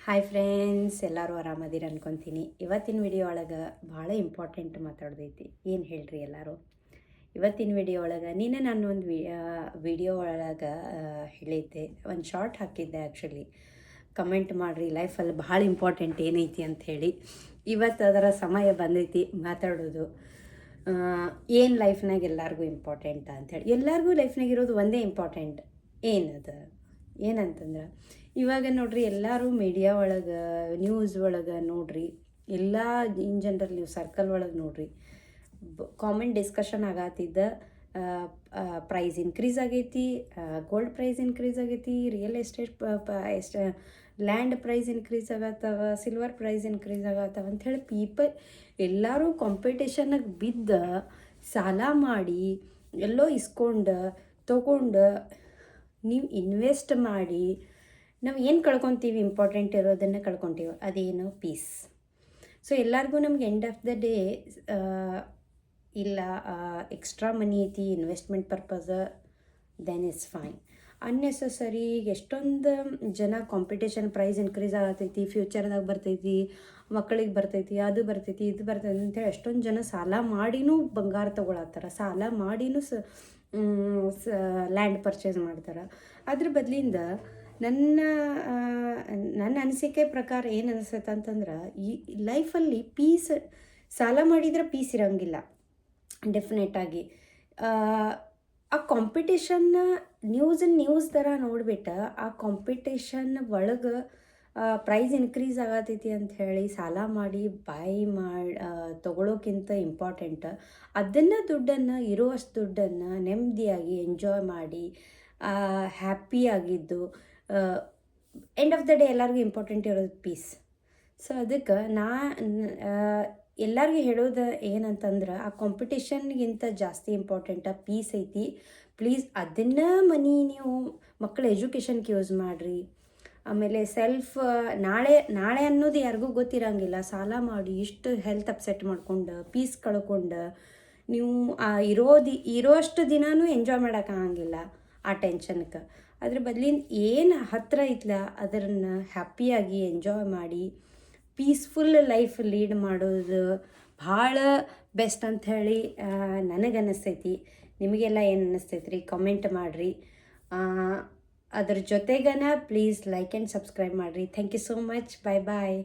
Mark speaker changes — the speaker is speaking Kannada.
Speaker 1: ಹಾಯ್ ಫ್ರೆಂಡ್ಸ್, ಎಲ್ಲರೂ ಆರಾಮದಿರ ಅನ್ಕೊತೀನಿ. ಇವತ್ತಿನ ವಿಡಿಯೋ ಒಳಗೆ ಭಾಳ ಇಂಪಾರ್ಟೆಂಟ್ ಮಾತಾಡೋದೈತಿ. ಏನು ಹೇಳ್ರಿ ಎಲ್ಲರೂ. ಇವತ್ತಿನ ವಿಡಿಯೋ ಒಳಗೆ ನಾನು ಒಂದು ವಿಡಿಯೋ ಒಳಗೆ ಹೇಳಿದ್ದೆ, ಒಂದು ಶಾರ್ಟ್ ಹಾಕಿದ್ದೆ. ಆ್ಯಕ್ಚುಲಿ ಕಮೆಂಟ್ ಮಾಡಿರಿ, ಲೈಫಲ್ಲಿ ಭಾಳ ಇಂಪಾರ್ಟೆಂಟ್ ಏನೈತಿ ಅಂಥೇಳಿ. ಇವತ್ತು ಅದರ ಸಮಯ ಬಂದೈತಿ ಮಾತಾಡೋದು. ಏನು ಲೈಫ್ನಾಗ ಎಲ್ಲರಿಗೂ ಇಂಪಾರ್ಟೆಂಟ್ ಅಂಥೇಳಿ. ಎಲ್ಲರಿಗೂ ಲೈಫ್ನಾಗ ಇರೋದು ಒಂದೇ ಇಂಪಾರ್ಟೆಂಟ್. ಏನದು ಏನಂತಂದ್ರೆ, ಇವಾಗ ನೋಡ್ರಿ, ಎಲ್ಲರೂ ಮೀಡಿಯಾ ಒಳಗೆ, ನ್ಯೂಸ್ ಒಳಗೆ ನೋಡ್ರಿ, ಎಲ್ಲ ಇನ್ ಜನರಲ್ ನೀವು ಸರ್ಕಲ್ ಒಳಗೆ ನೋಡ್ರಿ, ಕಾಮೆಂಟ್ ಡಿಸ್ಕಷನ್ ಆಗತ್ತಿದ್ದ ಪ್ರೈಸ್ ಇನ್ಕ್ರೀಸ್ ಆಗೈತಿ, ಗೋಲ್ಡ್ ಪ್ರೈಸ್ ಇನ್ಕ್ರೀಸ್ ಆಗೈತಿ, real estate land price increase ಆಗತ್ತವ, ಸಿಲ್ವರ್ ಪ್ರೈಸ್ ಇನ್ಕ್ರೀಸ್ ಆಗತ್ತವ ಅಂಥೇಳಿ ಪೀಪಲ್ ಎಲ್ಲರೂ ಕಾಂಪಿಟೇಷನ್ಗೆ ಬಿದ್ದ ಸಾಲ ಮಾಡಿ ಎಲ್ಲೋ ಇಸ್ಕೊಂಡು ತೊಗೊಂಡು ನೀವು ಇನ್ವೆಸ್ಟ್ ಮಾಡಿ ನಾವು ಏನು ಕಳ್ಕೊತೀವಿ, ಇಂಪಾರ್ಟೆಂಟ್ ಇರೋದನ್ನು ಕಳ್ಕೊತೀವಿ. ಅದೇನು? ಪೀಸ್. ಸೊ ಎಲ್ಲರಿಗೂ ನಮ್ಗೆ ಎಂಡ್ ಆಫ್ ದ ಡೇ ಇಲ್ಲ ಎಕ್ಸ್ಟ್ರಾ ಮನಿ ಐತಿ, investment purpose, then is fine. Unnecessary ಎಷ್ಟೊಂದು ಜನ ಕಾಂಪಿಟೇಷನ್, ಪ್ರೈಸ್ ಇನ್ಕ್ರೀಸ್ ಆಗತೈತಿ, ಫ್ಯೂಚರ್ದಾಗ ಬರ್ತೈತಿ, ಮಕ್ಕಳಿಗೆ ಬರ್ತೈತಿ, ಅದು ಬರ್ತೈತಿ, ಇದು ಬರ್ತೈತಿ ಅಂತೇಳಿ ಎಷ್ಟೊಂದು ಜನ ಸಾಲ ಮಾಡಿನೂ ಬಂಗಾರ ತೊಗೊಳತ್ತಾರ, ಸಾಲ ಮಾಡಿನೂ ಲ್ಯಾಂಡ್ ಪರ್ಚೇಸ್ ಮಾಡ್ತಾರೆ. ಅದ್ರ ಬದಲಿಂದ ನನ್ನ ಅನಿಸಿಕೆ ಪ್ರಕಾರ ಏನು ಅನಿಸುತ್ತೆ ಅಂತಂದ್ರೆ, ಈ ಲೈಫಲ್ಲಿ ಪೀಸ್, ಸಾಲ ಮಾಡಿದ್ರೆ ಪೀಸ್ ಇರೋಂಗಿಲ್ಲ ಡೆಫಿನೆಟಾಗಿ. ಆ ಕಾಂಪಿಟೇಷನ್ನ ನ್ಯೂಸ್ ಥರ ನೋಡ್ಬಿಟ್ಟು ಆ ಕಾಂಪಿಟೇಷನ್ ಒಳಗೆ ಪ್ರೈಸ್ ಇನ್ಕ್ರೀಸ್ ಆಗತೈತಿ ಅಂತ ಹೇಳಿ ಸಾಲ ಮಾಡಿ ತೊಗೊಳೋಕ್ಕಿಂತ ಇಂಪಾರ್ಟೆಂಟ್ ದುಡ್ಡನ್ನು, ಇರುವಷ್ಟು ದುಡ್ಡನ್ನು ನೆಮ್ಮದಿಯಾಗಿ ಎಂಜಾಯ್ ಮಾಡಿ ಹ್ಯಾಪಿಯಾಗಿದ್ದು, ಎಂಡ್ ಆಫ್ ದ ಡೇ ಎಲ್ಲರಿಗೂ ಇಂಪಾರ್ಟೆಂಟ್ ಇರೋದು ಪೀಸ್. ಸೊ ಅದಕ್ಕೆ ಎಲ್ಲರಿಗೂ ಹೇಳೋದು ಏನಂತಂದ್ರೆ, ಆ ಕಾಂಪಿಟೇಷನ್ಗಿಂತ ಜಾಸ್ತಿ ಇಂಪಾರ್ಟೆಂಟ ಪೀಸ್ ಐತಿ. ಪ್ಲೀಸ್ ಅದನ್ನು ಮನಿ ನೀವು ಮಕ್ಕಳ ಎಜುಕೇಷನ್ಗೆ ಯೂಸ್ ಮಾಡಿರಿ. ಆಮೇಲೆ ನಾಳೆ ಅನ್ನೋದು ಯಾರಿಗೂ ಗೊತ್ತಿರೋಂಗಿಲ್ಲ. ಸಾಲ ಮಾಡಿ ಇಷ್ಟು ಹೆಲ್ತ್ ಅಪ್ಸೆಟ್ ಮಾಡ್ಕೊಂಡು, ಪೀಸ್ ಕಳ್ಕೊಂಡು, ನೀವು ಇರೋಷ್ಟು ದಿನವೂ ಎಂಜಾಯ್ ಮಾಡೋಕ್ಕಾಗಂಗಿಲ್ಲ ಆ ಟೆನ್ಷನ್ಗೆ. ಅದ್ರ ಬದಲಿಂದ ಏನು ಹತ್ತಿರ ಐತ್ಲ ಅದನ್ನು ಹ್ಯಾಪಿಯಾಗಿ ಎಂಜಾಯ್ ಮಾಡಿ ಪೀಸ್ಫುಲ್ ಲೈಫ್ ಲೀಡ್ ಮಾಡೋದು ಭಾಳ ಬೆಸ್ಟ್ ಅಂಥೇಳಿ ನನಗನ್ನಿಸ್ತೈತಿ. ನಿಮಗೆಲ್ಲ ಏನು ಅನ್ನಿಸ್ತೈತಿ ರೀ? ಕಮೆಂಟ್ ಮಾಡಿರಿ. ಅದ್ರ ಜೊತೆಗನ ಪ್ಲೀಸ್ ಲೈಕ್ ಆ್ಯಂಡ್ ಸಬ್ಸ್ಕ್ರೈಬ್ ಮಾಡಿರಿ. Thank you so much. Bye bye.